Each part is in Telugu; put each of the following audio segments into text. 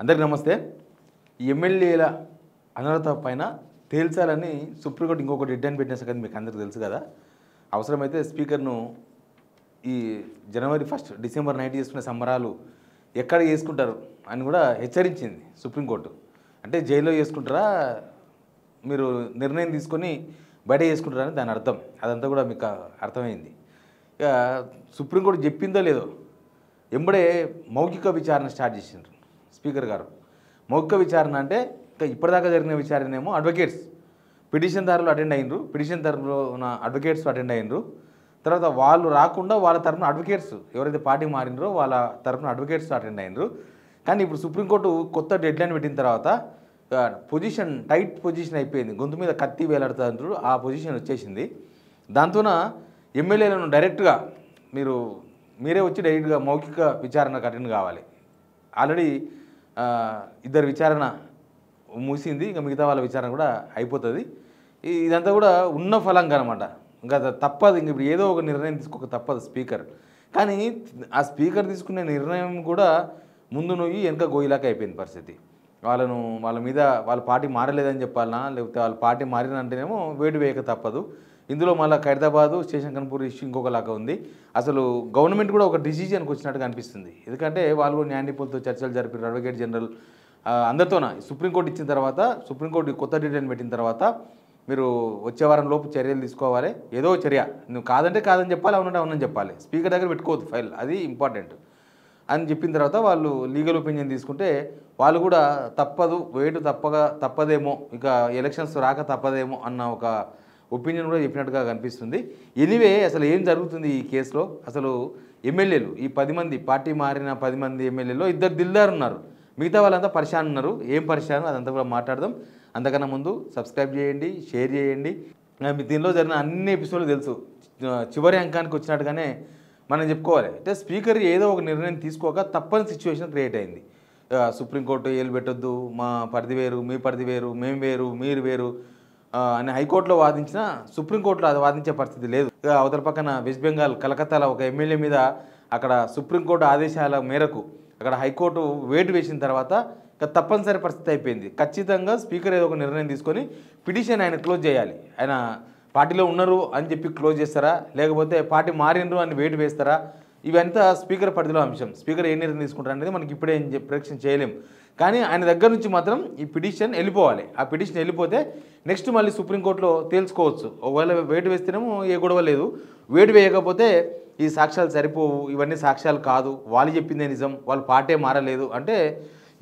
అందరికీ నమస్తే. ఎమ్మెల్యేల అనర్హత పైన తేల్చాలని సుప్రీంకోర్టు ఇంకొక డెడ్లైన్ పెట్టిన సంగతి మీకు అందరికీ తెలుసు కదా. అవసరమైతే స్పీకర్ను ఈ జనవరి 1 డిసెంబర్ 9 చేసుకునే సంబరాలు ఎక్కడ చేసుకుంటారు అని కూడా హెచ్చరించింది సుప్రీంకోర్టు. అంటే జైల్లో చేసుకుంటారా, మీరు నిర్ణయం తీసుకొని బయట చేసుకుంటారని దాని అర్థం. అదంతా కూడా మీకు అర్థమైంది. ఇక సుప్రీంకోర్టు చెప్పిందో లేదో ఎంబడే మౌఖిక విచారణ స్టార్ట్ చేసిండ్రు స్పీకర్ గారు. మౌఖిక విచారణ అంటే ఇంకా ఇప్పటిదాకా జరిగిన విచారణ ఏమో అడ్వకేట్స్ పిటిషన్దారులు అటెండ్ అయినరు, పిటిషన్ తరఫున అడ్వకేట్స్ అటెండ్ అయినరు. తర్వాత వాళ్ళు రాకుండా వాళ్ళ తరఫున అడ్వకేట్స్ ఎవరైతే పార్టీ మారినరో వాళ్ళ తరఫున అడ్వకేట్స్ అటెండ్ అయినరు. కానీ ఇప్పుడు సుప్రీంకోర్టు కొత్త డెడ్లైన్ పెట్టిన తర్వాత పొజిషన్ టైట్ పొజిషన్ అయిపోయింది. గొంతు మీద కత్తి వేలాడుతుంటారు, ఆ పొజిషన్ వచ్చేసింది. దాంతోన ఎమ్మెల్యేలను డైరెక్ట్గా మీరే వచ్చి డైరెక్ట్గా మౌఖిక విచారణకు అటెండ్ కావాలి. ఆల్రెడీ ఇద్దరు విచారణ ముగిసింది, ఇంకా మిగతా వాళ్ళ విచారణ కూడా అయిపోతుంది. ఇదంతా కూడా ఉన్న ఫలంగా అనమాట. ఇంకా తప్పదు, ఇంక ఇప్పుడు ఏదో ఒక నిర్ణయం తీసుకోక తప్పదు స్పీకర్. కానీ ఆ స్పీకర్ తీసుకునే నిర్ణయం కూడా ముందు నొయ్యి వెనక గోయిలాక అయిపోయింది పరిస్థితి. వాళ్ళ మీద వాళ్ళ పార్టీ మారలేదని చెప్పాలనా, లేకపోతే వాళ్ళ పార్టీ మారినంటేనేమో వేటు వేయక తప్పదు. ఇందులో మళ్ళీ ఖైరతాబాదు స్టేషన్ కన్పూర్ ఇష్యూ ఇంకొకలాగా ఉంది. అసలు గవర్నమెంట్ కూడా ఒక డిసిజన్కి వచ్చినట్టుగా అనిపిస్తుంది. ఎందుకంటే వాళ్ళు న్యాయ నిపుణులతో చర్చలు జరిపారు, అడ్వకేట్ జనరల్ అందరితోన. సుప్రీంకోర్టు ఇచ్చిన తర్వాత, సుప్రీంకోర్టు కొత్త డెడ్లైన్ పెట్టిన తర్వాత మీరు వచ్చే వారం లోపు చర్యలు తీసుకోవాలి. ఏదో చర్య, నువ్వు కాదంటే కాదని చెప్పాలి, అవునంటే అవునని చెప్పాలి. స్పీకర్ దగ్గర పెట్టుకోవద్దు ఫైల్, అది ఇంపార్టెంట్ అని చెప్పిన తర్వాత వాళ్ళు లీగల్ ఒపీనియన్ తీసుకుంటే వాళ్ళు కూడా తప్పదు, వేటు తప్పదేమో, ఇక ఎలక్షన్స్ రాక తప్పదేమో అన్న ఒక ఒపీనియన్ కూడా చెప్పినట్టుగా కనిపిస్తుంది. ఎనీవే అసలు ఏం జరుగుతుంది ఈ కేసులో? అసలు ఎమ్మెల్యేలు ఈ 10 మంది పార్టీ మారిన 10 మంది ఎమ్మెల్యేలో 2 దిల్దారు ఉన్నారు, మిగతా వాళ్ళంతా పరిశాన్ ఉన్నారు. ఏం పరిశాను అదంతా కూడా మాట్లాడదాం. అంతకన్నా ముందు సబ్స్క్రైబ్ చేయండి, షేర్ చేయండి. దీనిలో జరిగిన అన్ని ఎపిసోడ్లు తెలుసు. చివరి అంకానికి వచ్చినట్టుగానే మనం చెప్పుకోవాలి. అంటే స్పీకర్ ఏదో ఒక నిర్ణయం తీసుకోక తప్పని సిచ్యువేషన్ క్రియేట్ అయింది. సుప్రీంకోర్టు ఏలు పెట్టొద్దు, మా పరిధి వేరు, మీ పరిధి వేరు, మేము వేరు, మీరు వేరు అని హైకోర్టులో వాదించినా సుప్రీంకోర్టులో అది వాదించే పరిస్థితి లేదు. అవతల పక్కన వెస్ట్ బెంగాల్ కలకత్తాలో ఒక ఎమ్మెల్యే మీద అక్కడ సుప్రీంకోర్టు ఆదేశాల మేరకు అక్కడ హైకోర్టు వేటు వేసిన తర్వాత తప్పనిసరి పరిస్థితి అయిపోయింది. ఖచ్చితంగా స్పీకర్ ఏదో ఒక నిర్ణయం తీసుకొని పిటిషన్ ఆయన క్లోజ్ చేయాలి. ఆయన పార్టీలో ఉన్నారు అని చెప్పి క్లోజ్ చేస్తారా, లేకపోతే పార్టీ మారినరు అని వేటు వేస్తారా, ఇవంతా స్పీకర్ పరిధిలో అంశం. స్పీకర్ ఏ నిర్ణయం తీసుకుంటారు అనేది మనకి ఇప్పుడే ప్రేక్షణ చేయలేం. కానీ ఆయన దగ్గర నుంచి మాత్రం ఈ పిటిషన్ వెళ్ళిపోవాలి. ఆ పిటిషన్ వెళ్ళిపోతే నెక్స్ట్ మళ్ళీ సుప్రీంకోర్టులో తేల్చుకోవచ్చు. ఒకవేళ వేటు వేస్తేనేమో ఏ గొడవ లేదు, వేటు వేయకపోతే ఈ సాక్ష్యాలు సరిపోవు, ఇవన్నీ సాక్ష్యాలు కాదు, వాళ్ళు చెప్పిందే నిజం, వాళ్ళు పార్టీ మారలేదు అంటే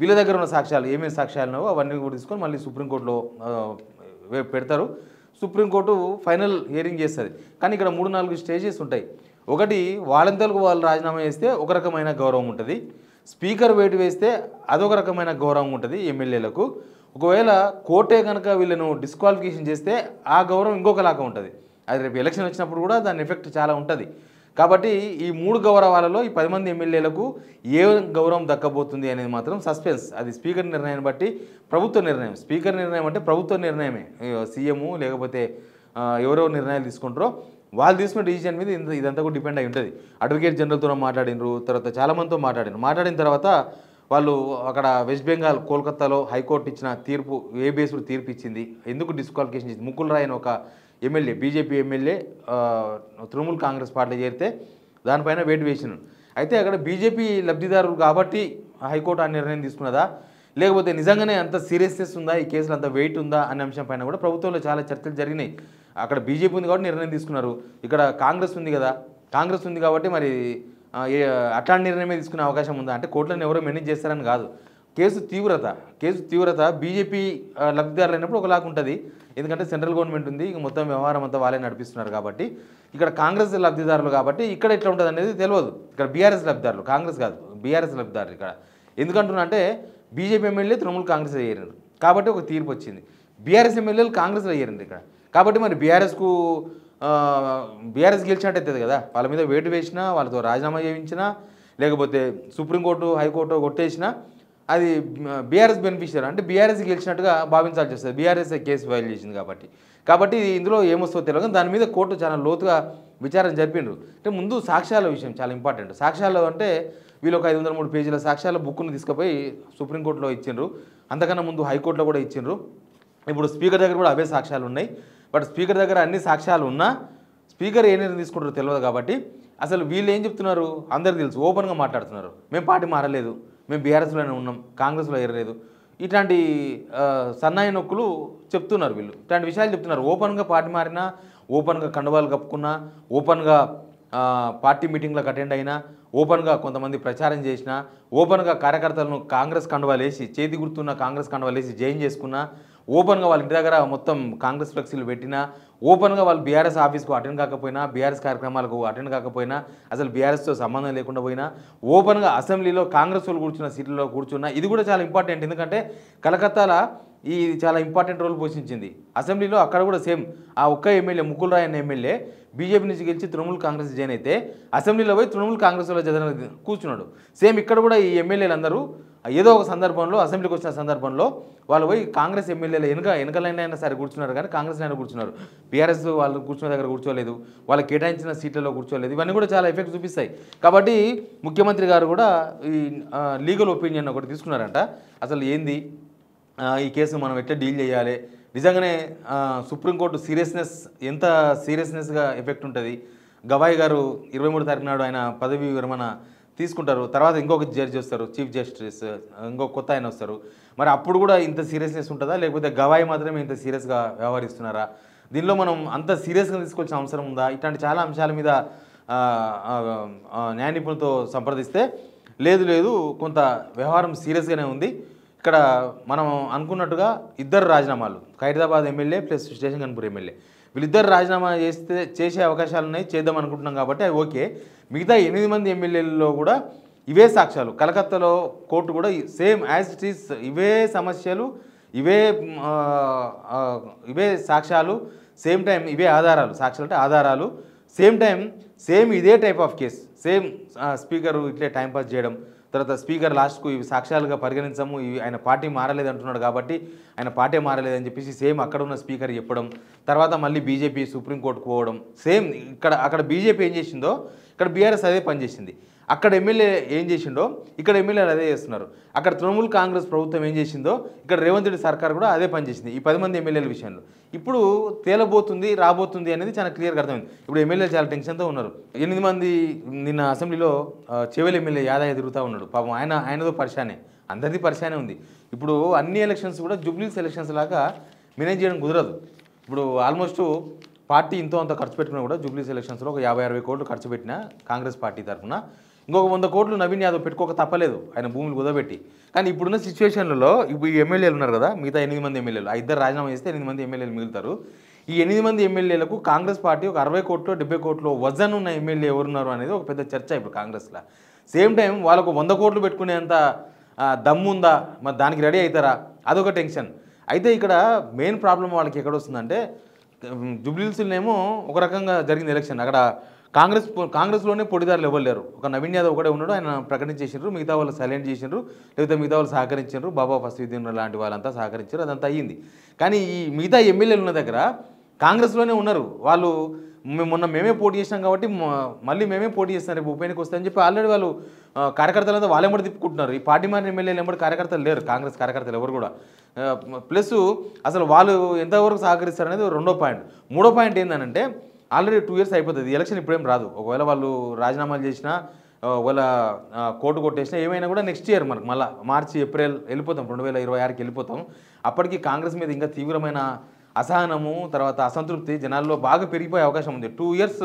వీళ్ళ దగ్గర ఉన్న సాక్ష్యాలు ఏమేమి సాక్ష్యాలు ఉన్నావో అవన్నీ కూడా తీసుకొని మళ్ళీ సుప్రీంకోర్టులో పెడతారు. సుప్రీంకోర్టు ఫైనల్ హియరింగ్ చేస్తుంది. కానీ ఇక్కడ 3-4 స్టేజెస్ ఉంటాయి. ఒకటి, వాళ్ళంతలకు వాళ్ళు రాజీనామా చేస్తే ఒక రకమైన గౌరవం ఉంటుంది, స్పీకర్ వేటు వేస్తే అదొక రకమైన గౌరవం ఉంటుంది ఎమ్మెల్యేలకు. ఒకవేళ కోర్టే కనుక వీళ్ళను డిస్క్వాలిఫికేషన్ చేస్తే ఆ గౌరవం ఇంకొకలాగా ఉంటుంది. అది రేపు ఎలక్షన్ వచ్చినప్పుడు కూడా దాని ఎఫెక్ట్ చాలా ఉంటుంది. కాబట్టి ఈ 3 గౌరవాలలో ఈ 10 మంది ఎమ్మెల్యేలకు ఏ గౌరవం దక్కబోతుంది అనేది మాత్రం సస్పెన్స్. అది స్పీకర్ నిర్ణయాన్ని బట్టి ప్రభుత్వ నిర్ణయం. స్పీకర్ నిర్ణయం అంటే ప్రభుత్వ నిర్ణయమే. సీఎం లేకపోతే ఎవరో నిర్ణయాలు తీసుకుంటారో వాళ్ళు తీసుకున్న డిసిజన్ మీద ఇదంతా కూడా డిపెండ్ అయి ఉంటుంది. అడ్వకేట్ జనరల్తో మాట్లాడినరు, తర్వాత చాలామందితో మాట్లాడిన తర్వాత వాళ్ళు అక్కడ వెస్ట్ బెంగాల్ కోల్కతాలో హైకోర్టు ఇచ్చిన తీర్పు ఏ బేస్డ్ తీర్పు ఇచ్చింది, ఎందుకు డిస్క్వాలిఫికేషన్ ఇచ్చింది. ముకుల్ రాయ్ అని ఒక MLA, BJP MLA Trinamool Congress party చేరితే దానిపైన వేటు వేసినారు. అయితే అక్కడ బీజేపీ లబ్ధిదారులు కాబట్టి హైకోర్టు ఆ నిర్ణయం తీసుకున్నదా, లేకపోతే నిజంగానే అంత సీరియస్నెస్ ఉందా, ఈ కేసులో అంత వెయిట్ ఉందా అనే అంశం పైన కూడా ప్రభుత్వంలో చాలా చర్చలు జరిగినాయి. అక్కడ బీజేపీ ఉంది కాబట్టి నిర్ణయం తీసుకున్నారు, ఇక్కడ కాంగ్రెస్ ఉంది కదా, కాంగ్రెస్ ఉంది కాబట్టి మరి అట్లాంటి నిర్ణయమే తీసుకునే అవకాశం ఉందా అంటే కోర్టులను ఎవరో మేనేజ్ చేస్తారని కాదు. కేసు తీవ్రత బీజేపీ లబ్ధిదారులు అయినప్పుడు ఒకలాగా ఉంటుంది. ఎందుకంటే సెంట్రల్ గవర్నమెంట్ ఉంది, ఇక మొత్తం వ్యవహారం అంతా వాళ్ళే నడిపిస్తున్నారు కాబట్టి. ఇక్కడ కాంగ్రెస్ లబ్ధిదారులు కాబట్టి ఇక్కడ ఎట్లా ఉంటుంది అనేది తెలియదు. ఇక్కడ బీఆర్ఎస్ లబ్ధిదారులు, కాంగ్రెస్ కాదు, బీఆర్ఎస్ లబ్ధిదారులు. ఇక్కడ ఎందుకంటున్నా అంటే బీజేపీ ఎమ్మెల్యే తృణమూల్ కాంగ్రెస్ అయ్యారు కాబట్టి ఒక తీర్పు వచ్చింది. బీఆర్ఎస్ ఎమ్మెల్యేలు కాంగ్రెస్లో అయ్యారండి ఇక్కడ. కాబట్టి మరి బీఆర్ఎస్ గెలిచినట్టు అవుతుంది కదా. వాళ్ళ మీద వేటు వేసినా, వాళ్ళతో రాజీనామా చేయించినా, లేకపోతే సుప్రీంకోర్టు హైకోర్టు కొట్టేసినా అది బీఆర్ఎస్ బెనిఫిషియర్ అంటే బీఆర్ఎస్ గెలిచినట్టుగా భావించాల్సి వస్తుంది. బీఆర్ఎస్ కేసు ఫైల్ చేసింది కాబట్టి ఇందులో ఏమొస్తుందో తెలియదు. దాని మీద కోర్టు చాలా లోతుగా విచారణ జరిపిండ్రు. అంటే ముందు సాక్ష్యాల విషయం చాలా ఇంపార్టెంట్. సాక్ష్యాలు అంటే వీళ్ళు ఒక 503 పేజీల సాక్ష్యాల బుక్ను తీసుకుపోయి సుప్రీంకోర్టులో ఇచ్చిండ్రు. అంతకన్నా ముందు హైకోర్టులో కూడా ఇచ్చిండ్రు. ఇప్పుడు స్పీకర్ దగ్గర కూడా అవే సాక్ష్యాలు ఉన్నాయి. బట్ స్పీకర్ దగ్గర అన్ని సాక్ష్యాలు ఉన్నా స్పీకర్ ఏ నిర్ణయం తీసుకుంటారో తెలియదు. కాబట్టి అసలు వీళ్ళు ఏం చెప్తున్నారు అందరికీ తెలుసు, ఓపెన్గా మాట్లాడుతున్నారు. మేము పార్టీ మారలేదు, మేము బీఆర్ఎస్లోనే ఉన్నాం, కాంగ్రెస్లో ఏరలేదు, ఇట్లాంటి సన్నాయి నొక్కులు చెప్తున్నారు. వీళ్ళు ఇట్లాంటి విషయాలు చెప్తున్నారు. ఓపెన్గా పార్టీ మారినా, ఓపెన్గా కండువాలు కప్పుకున్నా, ఓపెన్గా పార్టీ మీటింగ్లకు అటెండ్ అయినా, ఓపెన్గా కొంతమంది ప్రచారం చేసినా, ఓపెన్గా కార్యకర్తలను కాంగ్రెస్ కండువాలు వేసి చేతి గుర్తున్న కాంగ్రెస్ కండువాలు వేసి జైన్ చేసుకున్నా, ఓపెన్గా వాళ్ళ ఇంటి దగ్గర మొత్తం కాంగ్రెస్ ఫ్లెక్సీలు పెట్టినా, ఓపెన్గా వాళ్ళు బీఆర్ఎస్ ఆఫీస్కు అటెండ్ కాకపోయినా, బీఆర్ఎస్ కార్యక్రమాలకు అటెండ్ కాకపోయినా, అసలు బీఆర్ఎస్తో సంబంధం లేకుండా పోయినా, ఓపెన్గా అసెంబ్లీలో కాంగ్రెస్ వాళ్ళు కూర్చున్న సీట్లలో కూర్చున్నా, ఇది కూడా చాలా ఇంపార్టెంట్. ఎందుకంటే కలకత్తాలో ఈ చాలా ఇంపార్టెంట్ రోల్ పోషించింది. అసెంబ్లీలో అక్కడ కూడా సేమ్ ఆ ఒక్క ఎమ్మెల్యే ముకుల్ రాయ్ అనే ఎమ్మెల్యే బీజేపీ నుంచి గెలిచి తృణమూల్ కాంగ్రెస్ జాయిన్ అయితే అసెంబ్లీలో పోయి తృణమూల్ కాంగ్రెస్లో కూర్చున్నాడు. సేమ్ ఇక్కడ కూడా ఈ ఎమ్మెల్యేలందరూ ఏదో ఒక సందర్భంలో అసెంబ్లీకి వచ్చిన సందర్భంలో వాళ్ళు పోయి కాంగ్రెస్ ఎమ్మెల్యేలు వెనకలైనా సరే కూర్చున్నారు, కానీ కాంగ్రెస్ అయినా కూర్చున్నారు. బీఆర్ఎస్ వాళ్ళు కూర్చున్న దగ్గర కూర్చోలేదు, వాళ్ళకి కేటాయించిన సీట్లలో కూర్చోలేదు. ఇవన్నీ కూడా చాలా ఎఫెక్ట్ చూపిస్తాయి. కాబట్టి ముఖ్యమంత్రి గారు కూడా ఈ లీగల్ ఒపీనియన్ ఒకటి తీసుకున్నారంట. అసలు ఏంది ఈ కేసు మనం ఎట్లా డీల్ చేయాలి, నిజంగానే సుప్రీంకోర్టు సీరియస్నెస్ ఎంత సీరియస్నెస్గా ఎఫెక్ట్ ఉంటుంది. గవాయ్ గారు 23 తారీఖు నాడు ఆయన పదవి విరమణ తీసుకుంటారు. తర్వాత ఇంకొక జడ్జి వస్తారు, చీఫ్ జస్టిస్, ఇంకొక కొత్త ఆయన వస్తారు. మరి అప్పుడు కూడా ఇంత సీరియస్నెస్ ఉంటుందా, లేకపోతే గవాయ్ మాత్రమే ఇంత సీరియస్గా వ్యవహరిస్తున్నారా, దీనిలో మనం అంత సీరియస్గా తీసుకోవాల్సిన అవసరం ఉందా, ఇట్లాంటి చాలా అంశాల మీద న్యాయ నిపుణులతో సంప్రదిస్తే లేదు కొంత వ్యవహారం సీరియస్గానే ఉంది. ఇక్కడ మనం అనుకున్నట్టుగా ఇద్దరు రాజీనామాలు, Khairatabad MLA plus station Ghanpur MLA, వీళ్ళిద్దరు రాజీనామా చేసే అవకాశాలు ఉన్నాయి, చేద్దాం అనుకుంటున్నాం కాబట్టి అవి ఓకే. మిగతా 8 మంది ఎమ్మెల్యేలలో కూడా ఇవే సాక్ష్యాలు, కలకత్తాలో కోర్టు కూడా సేమ్ యాజ్ ఇట్ ఈస్ ఇవే సమస్యలు, ఇవే సాక్ష్యాలు, సేమ్ టైం ఇవే ఆధారాలు, సాక్ష్యాలు అంటే ఆధారాలు, సేమ్ టైం సేమ్ ఇదే type of case, same speaker ఇట్లే టైంపాస్ చేయడం, తర్వాత స్పీకర్ లాస్ట్కు ఇవి సాక్ష్యాలుగా పరిగణించము, ఇవి ఆయన పార్టీ మారలేదు అంటున్నాడు కాబట్టి ఆయన పార్టీ మారలేదని చెప్పేసి సేమ్ అక్కడ ఉన్న స్పీకర్ చెప్పడం, తర్వాత మళ్ళీ బీజేపీ సుప్రీంకోర్టుకు పోవడం, సేమ్ అక్కడ బీజేపీ ఏం చేసిందో ఇక్కడ బీఆర్ఎస్ అదే పనిచేసింది. అక్కడ ఎమ్మెల్యే ఏం చేసిండో ఇక్కడ ఎమ్మెల్యేలు అదే చేస్తున్నారు. అక్కడ తృణమూల్ కాంగ్రెస్ ప్రభుత్వం ఏం చేసిందో ఇక్కడ రేవంత్ రెడ్డి సర్కార్ కూడా అదే పనిచేసింది ఈ 10 మంది ఎమ్మెల్యేల విషయంలో. ఇప్పుడు తేలబోతుంది రాబోతుంది అనేది చాలా క్లియర్గా అర్థమైంది. ఇప్పుడు ఎమ్మెల్యేలు చాలా టెన్షన్తో ఉన్నారు. 8 మంది నిన్న అసెంబ్లీలో చెవెల్ ఎమ్మెల్యే యాదయ్య తిరుగుతూ ఉన్నాడు. పాపం ఆయనదో పరిశానే, అందరిది పరిశానే ఉంది. ఇప్పుడు అన్ని ఎలక్షన్స్ కూడా జూబ్లీస్ ఎలక్షన్స్ లాగా మేనేజ్ చేయడం కుదరదు. ఇప్పుడు ఆల్మోస్ట్ పార్టీ ఇంతో అంత ఖర్చు పెట్టినా కూడా జూబ్లీస్ ఎలక్షన్స్లో ఒక 50-60 కోట్లు ఖర్చు పెట్టిన కాంగ్రెస్ పార్టీ తరఫున ఇంకొక 100 కోట్లు నవీన్ యాదవ్ పెట్టుకోక తప్పలేదు, ఆయన భూములు కుదబెట్టి. కానీ ఇప్పుడున్న సిచ్యువేషన్లలో ఇప్పుడు ఈ ఎమ్మెల్యేలు ఉన్నారు కదా, మిగతా 8 మంది ఎమ్మెల్యేలు, ఆ ఇద్దరు రాజీనామా చేస్తే 8 మంది ఎమ్మెల్యేలు మిగులుతారు. ఈ 8 మంది ఎమ్మెల్యేలకు కాంగ్రెస్ పార్టీ ఒక 60 కోట్లు 70 కోట్లు వజన్ ఉన్న ఎమ్మెల్యే ఎవరున్నారు అనేది ఒక పెద్ద చర్చ ఇప్పుడు కాంగ్రెస్లో. సేమ్ టైం వాళ్ళకు 100 కోట్లు పెట్టుకునేంత దమ్ముందా, మరి దానికి రెడీ అవుతారా, అదొక టెన్షన్. అయితే ఇక్కడ మెయిన్ ప్రాబ్లం వాళ్ళకి ఎక్కడ వస్తుందంటే జూబ్లీహిల్స్లోనేమో ఒక రకంగా జరిగింది ఎలక్షన్, అక్కడ కాంగ్రెస్లోనే పొడిదారులు ఎవరు లేరు. ఒక నవీన్ యాదవ్ ఒకటే ఉన్నాడు, ఆయన ప్రకటించేసిండ్రు, మిగతా వాళ్ళు సైలెంట్ చేసిండ్రు, లేకపోతే మిగతా వాళ్ళు సహకరించారు, బాబా ఫస్టుద్దీన్ లాంటి వాళ్ళంతా సహకరించారు, అదంతా అయ్యింది. కానీ ఈ మిగతా ఎమ్మెల్యేలు ఉన్న దగ్గర కాంగ్రెస్లోనే ఉన్నారు వాళ్ళు. మేమే పోటీ చేసినాం కాబట్టి మళ్ళీ మేమే పోటీ చేస్తాం రేపు ఉప ఎన్నిక వస్తాయని చెప్పి ఆల్రెడీ వాళ్ళు కార్యకర్తలంతా వాళ్ళే కూడా తిప్పుకుంటున్నారు. ఈ పార్టీ మారిన ఎమ్మెల్యేలు ఎంబడి కార్యకర్తలు లేరు, కాంగ్రెస్ కార్యకర్తలు ఎవరు కూడా. ప్లస్ అసలు వాళ్ళు ఎంతవరకు సహకరిస్తారు అనేది రెండో పాయింట్. మూడో పాయింట్ ఏంటంటే ఆల్రెడీ 2 years అయిపోతుంది, ఎలక్షన్ ఇప్పుడేం రాదు. ఒకవేళ వాళ్ళు రాజీనామాలు చేసినా, ఒకవేళ కోర్టు కొట్టేసినా, ఏమైనా కూడా నెక్స్ట్ ఇయర్ మనకు మళ్ళీ మార్చి ఏప్రిల్ వెళ్ళిపోతాం, 2026కి వెళ్ళిపోతాం. అప్పటికి కాంగ్రెస్ మీద ఇంకా తీవ్రమైన అసహనము, తర్వాత అసంతృప్తి జనాల్లో బాగా పెరిగిపోయే అవకాశం ఉంది. 2 years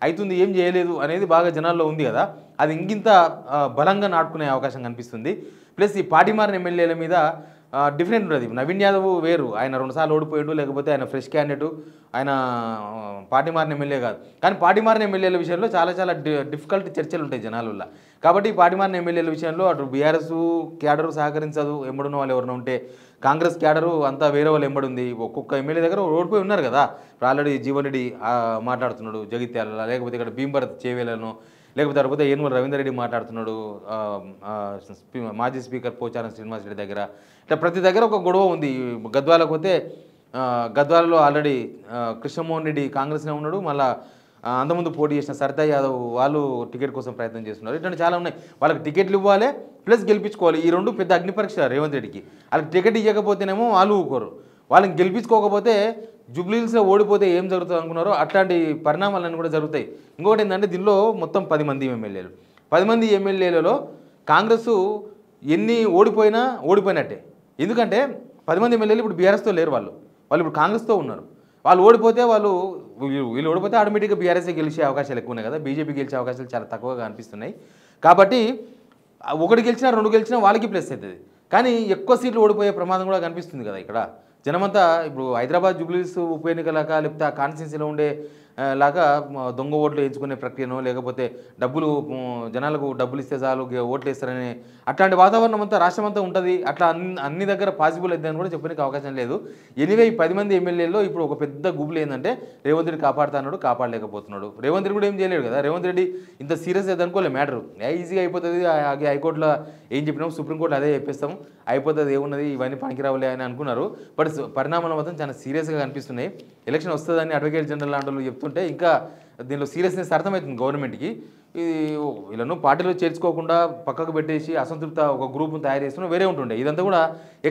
అవుతుంది ఏం చేయలేదు అనేది బాగా జనాల్లో ఉంది కదా, అది ఇంకింత బలంగా నాటుకునే అవకాశం కనిపిస్తుంది. ప్లస్ ఈ పార్టీ మారిన ఎమ్మెల్యేల మీద డిఫరెంట్ ఉంటుంది. నవీన్ యాదవ్ వేరు, ఆయన 2 సార్లు ఓడిపోయాడు, లేకపోతే ఆయన ఫ్రెష్ క్యాండిడేటు, ఆయన పార్టీ మారిన ఎమ్మెల్యే కాదు. కానీ పార్టీ మారిన ఎమ్మెల్యేల విషయంలో చాలా డిఫికల్ట్ చర్చలు ఉంటాయి జనాలలో. కాబట్టి పార్టీ మారిన ఎమ్మెల్యేల విషయంలో అటు బీఆర్ఎస్ క్యాడరు సహకరించదు, ఎంబడున్న వాళ్ళు ఎవరైనా ఉంటే, కాంగ్రెస్ క్యాడరు అంతా వేరే వాళ్ళు ఎంబడి ఒక్కొక్క ఎమ్మెల్యే దగ్గర ఓడిపోయి ఉన్నారు కదా. ఇప్పుడు ఆల్రెడీ జీవన్ రెడ్డి మాట్లాడుతున్నాడు జగిత్యాల, లేకపోతే ఇక్కడ భీంభరత్ చేవేలను, లేకపోతే ఏనుమల రవీందర్ రెడ్డి మాట్లాడుతున్నాడు మాజీ స్పీకర్ పోచారం శ్రీనివాస్ రెడ్డి దగ్గర. ఇట్లా ప్రతి దగ్గర ఒక గొడవ ఉంది. గద్వాలకు పోతే గద్వాలలో ఆల్రెడీ కృష్ణమోహన్ రెడ్డి కాంగ్రెస్నే ఉన్నాడు, మళ్ళీ అంతకుముందు పోటీ చేసిన సరితా యాదవ్ వాళ్ళు టికెట్ కోసం ప్రయత్నం చేస్తున్నారు. ఇట్లాంటి చాలా ఉన్నాయి. వాళ్ళకి టికెట్లు ఇవ్వాలి ప్లస్ గెలిపించుకోవాలి. ఈ రెండు పెద్ద అగ్ని పరీక్ష రేవంత్ రెడ్డికి. వాళ్ళకి టికెట్ ఇవ్వకపోతేనేమో వాళ్ళు ఊరుకోరు, వాళ్ళని గెలిపించుకోకపోతే జూబ్లీహిల్స్లో ఓడిపోతే ఏం జరుగుతుంది అనుకున్నారో అట్లాంటి పరిణామాలన్నీ కూడా జరుగుతాయి. ఇంకొకటి ఏంటంటే దీనిలో మొత్తం 10 మంది ఎమ్మెల్యేలు, 10 మంది ఎమ్మెల్యేలలో కాంగ్రెస్ ఎన్ని ఓడిపోయినట్టే. ఎందుకంటే 10 మంది ఎమ్మెల్యేలు ఇప్పుడు బీఆర్ఎస్తో లేరు, వాళ్ళు ఇప్పుడు కాంగ్రెస్తో ఉన్నారు. వాళ్ళు ఓడిపోతే వీళ్ళు ఓడిపోతే ఆటోమేటిక్గా బీఆర్ఎస్ఏ గెలిచే అవకాశాలు ఎక్కువ ఉన్నాయి కదా, బీజేపీ గెలిచే అవకాశాలు చాలా తక్కువగా అనిపిస్తున్నాయి. కాబట్టి 1 గెలిచినా 2 గెలిచినా వాళ్ళకి ప్లస్ అవుతుంది. కానీ ఎక్కువ సీట్లు ఓడిపోయే ప్రమాదం కూడా కనిపిస్తుంది కదా ఇక్కడ. జనమంతా ఇప్పుడు హైదరాబాద్ జూబ్లీహిల్స్ ఉప ఎన్నికలాగా లేకపోతే ఆ కాన్స్టిట్యున్సీలో ఉండే లాగా దొంగ ఓట్లు వేయించుకునే ప్రక్రియనో లేకపోతే జనాలకు డబ్బులు ఇస్తే చాలు ఓట్లు వేస్తారనే అట్లాంటి వాతావరణం అంతా రాష్ట్రం అంతా ఉంటుంది. అట్లా అన్ని దగ్గర పాసిబుల్ అవుతుందని కూడా చెప్పడానికి అవకాశం లేదు. ఎనీవే ఈ 10 మంది ఎమ్మెల్యేల్లో ఇప్పుడు ఒక పెద్ద గుబులు ఏంటంటే రేవంత్ రెడ్డి కాపాడుతున్నాడు, కాపాడలేకపోతున్నాడు. రేవంత్ రెడ్డి కూడా ఏం చేయలేడు కదా. రేవంత్ రెడ్డి ఇంత సీరియస్ అయితే అనుకోలే మ్యాటర్, ఈజీగా అయిపోతుంది. హైకోర్టులో ఏం చెప్పినాము, సుప్రీంకోర్టులో అదే చెప్పేస్తాము, అయిపోతుంది, ఏమున్నది, ఇవన్నీ పనికిరావులే అని అనుకున్నారు. బట్ పరిణామాలు మాత్రం చాలా సీరియస్గా కనిపిస్తున్నాయి. ఎలక్షన్ వస్తుందని అడ్వకేట్ జనరల్ లాంటి వాళ్ళు చెప్తుంటే ఇంకా దీనిలో సీరియస్నెస్ అర్థమవుతుంది గవర్నమెంట్కి. వీళ్ళను పార్టీలో చేర్చుకోకుండా పక్కకు పెట్టేసి అసంతృప్త ఒక గ్రూప్ను తయారు చేస్తున్నా వేరే ఉంటుండే. ఇదంతా కూడా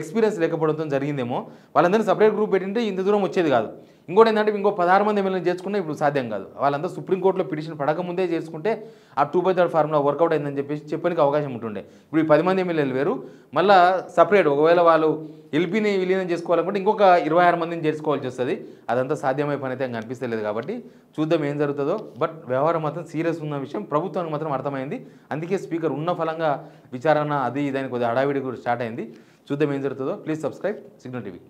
ఎక్స్పీరియన్స్ లేకపోవడంతో జరిగిందేమో. వాళ్ళందరినీ సపరేట్ గ్రూప్ పెట్టింటే ఇంత దూరం వచ్చేది కాదు. ఇంకోటి ఏంటంటే 16 మంది ఎమ్మెల్యేలు చేసుకున్నా ఇప్పుడు సాధ్యం కాదు. వాళ్ళంతా సుప్రీంకోర్టులో పిటిషన్ పడకముందే చేసుకుంటే ఆ 2/3 ఫార్ములా వర్కౌట్ అయిందని చెప్పడానికి అవకాశం ఉంటుండే. ఇప్పుడు ఈ 10 మంది ఎమ్మెల్యేలు వేరు, మళ్ళీ సపరేట్ ఒకవేళ వాళ్ళు ఎల్పీని విలీనం చేసుకోవాలనుకుంటే ఇంకొక 26 మందిని చేసుకోవాల్సి వస్తుంది. అదంతా సాధ్యమయ్యే పని అయితే అనిపిస్తలేదు. కాబట్టి చూద్దాం ఏం జరుగుతుందో. బట్ వ్యవహారం మాత్రం సీరియస్ ఉన్న విషయం ప్రభుత్వానికి మాత్రం అర్థమైంది. అందుకే స్పీకర్ ఉన్న ఫలంగా విచారణ అది దానికి కొద్దిగా హడావిడి కూడా స్టార్ట్ అయింది. చూద్దాం ఏం జరుగుతుందో. Please subscribe signal TV.